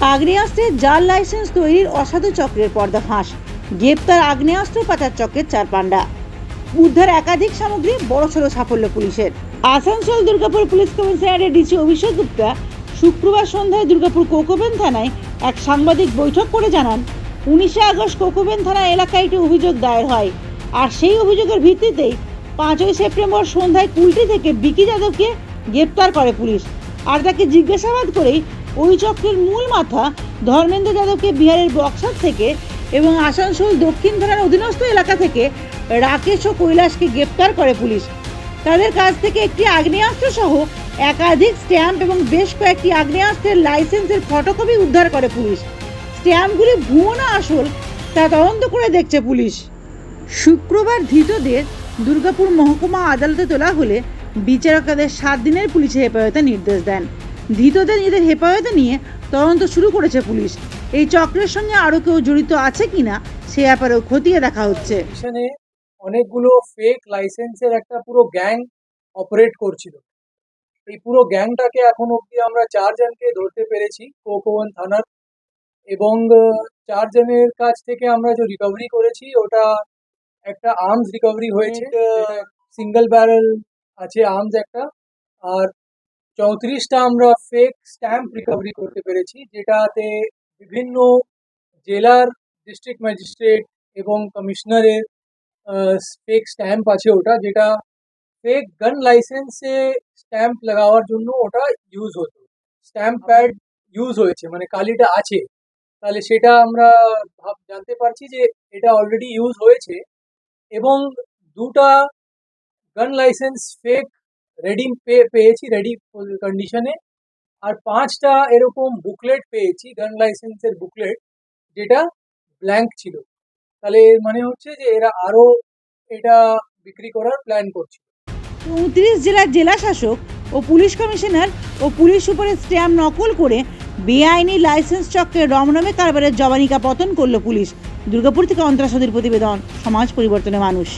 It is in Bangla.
আগ্নেয়াস্ত্রের জাল লাইসেন্স তৈরির অসাধু চক্রের পর্দাফাঁস। গ্রেপ্তার আগ্নেয়াস্ত্র পাচার চক্রের চার পান্ডা। উদ্ধার একাধিক সামগ্রী, বড়সড় সাফল্য পুলিশের। আসানসোল দুর্গাপুর পুলিশ কমিশনারের ডিসি অভিষেক গুপ্তা শুক্রবার সন্ধ্যায় দুর্গাপুর কোকোবেন থানায় এক সাংবাদিক বৈঠক করে জানান, 19 আগস্ট কোকোবেন থানা এলাকায় একটি অভিযোগ দায়ের হয়। আর সেই অভিযোগের ভিত্তিতেই 5 সেপ্টেম্বর সন্ধ্যায় কুলটি থেকে বিকি যাদবকে গ্রেপ্তার করে পুলিশ। আর তাকে জিজ্ঞাসাবাদ করেই ওই চক্রের মূল মাথা ধর্মেন্দ্র যাদবকে বিহারের বক্সার থেকে এবং আসানসোল দক্ষিণ থানার অধীনস্থ এলাকা থেকে রাকেশ ও কৈলাসকে গ্রেপ্তার করে পুলিশ। তাদের কাছ থেকে একটি আগ্নেয়াস্ত্র সহ একাধিক স্ট্যাম্প এবং বেশ কয়েকটি আগ্নেয়াস্ত্রের লাইসেন্সের ফটোকপি উদ্ধার করে পুলিশ। স্ট্যাম্পগুলি ভুয়ো না আসল তা তদন্ত করে দেখছে পুলিশ। শুক্রবার ধৃতদের দুর্গাপুর মহকুমা আদালতে তোলা হলে বিচারক তাদের 7 দিনের পুলিশে হেফাজতের নির্দেশ দেন। ধৃতদের নিজেদের হেফাজতে নিয়ে তদন্ত শুরু করেছে পুলিশ। এই চক্রের সঙ্গে আরও কেউ জড়িত আছে কিনা সে ব্যাপারেও খতিয়ে দেখা হচ্ছে। অনেকগুলো ফেক লাইসেন্সের একটা পুরো গ্যাং অপারেট করছিল। এই পুরো গ্যাংটাকে এখন অবধি আমরা 4 জনকে ধরতে পেরেছি কোকোবেন থানার, এবং 4 জনের কাছ থেকে আমরা যে রিকভারি করেছি ওটা একটা আর্মস রিকভারি হয়েছে, সিঙ্গেল ব্যারেল আছে আর্মস একটা, আর 34টা আমরা ফেক স্ট্যাম্প রিকভারি করতে পেরেছি, যেটাতে বিভিন্ন জেলার ডিস্ট্রিক্ট ম্যাজিস্ট্রেট এবং কমিশনারের ফেক স্ট্যাম্প আছে ওটা, যেটা ফেক গান লাইসেন্সে স্ট্যাম্প লাগাবার জন্য ওটা ইউজ হতো। স্ট্যাম্প প্যাড ইউজ হয়েছে, মানে কালিটা আছে, তাহলে সেটা আমরা জানতে পারছি যে এটা অলরেডি ইউজ হয়েছে। এবং 2টা গান লাইসেন্স ফেক রেডি পেয়েছি, রেডি কন্ডিশনে, আর 5টা এরকম বুকলেট পেয়েছি, গান লাইসেন্সের বুকলেট, যেটা ব্ল্যাঙ্ক ছিল। তাহলে এর মানে হচ্ছে যে এরা আরো এটা বিক্রি করার প্ল্যান করছে। 29 জেলার জেলা শাসক ও পুলিশ কমিশনার ও পুলিশ সুপারের স্ট্যাম্প নকল করে বেআইনি লাইসেন্স চক্রের রমরমে কারবারের জবানিকা পতন করল পুলিশ। দুর্গাপুর থেকে অন্তরা সদীর প্রতিবেদন, সমাজ পরিবর্তনের মানুষ।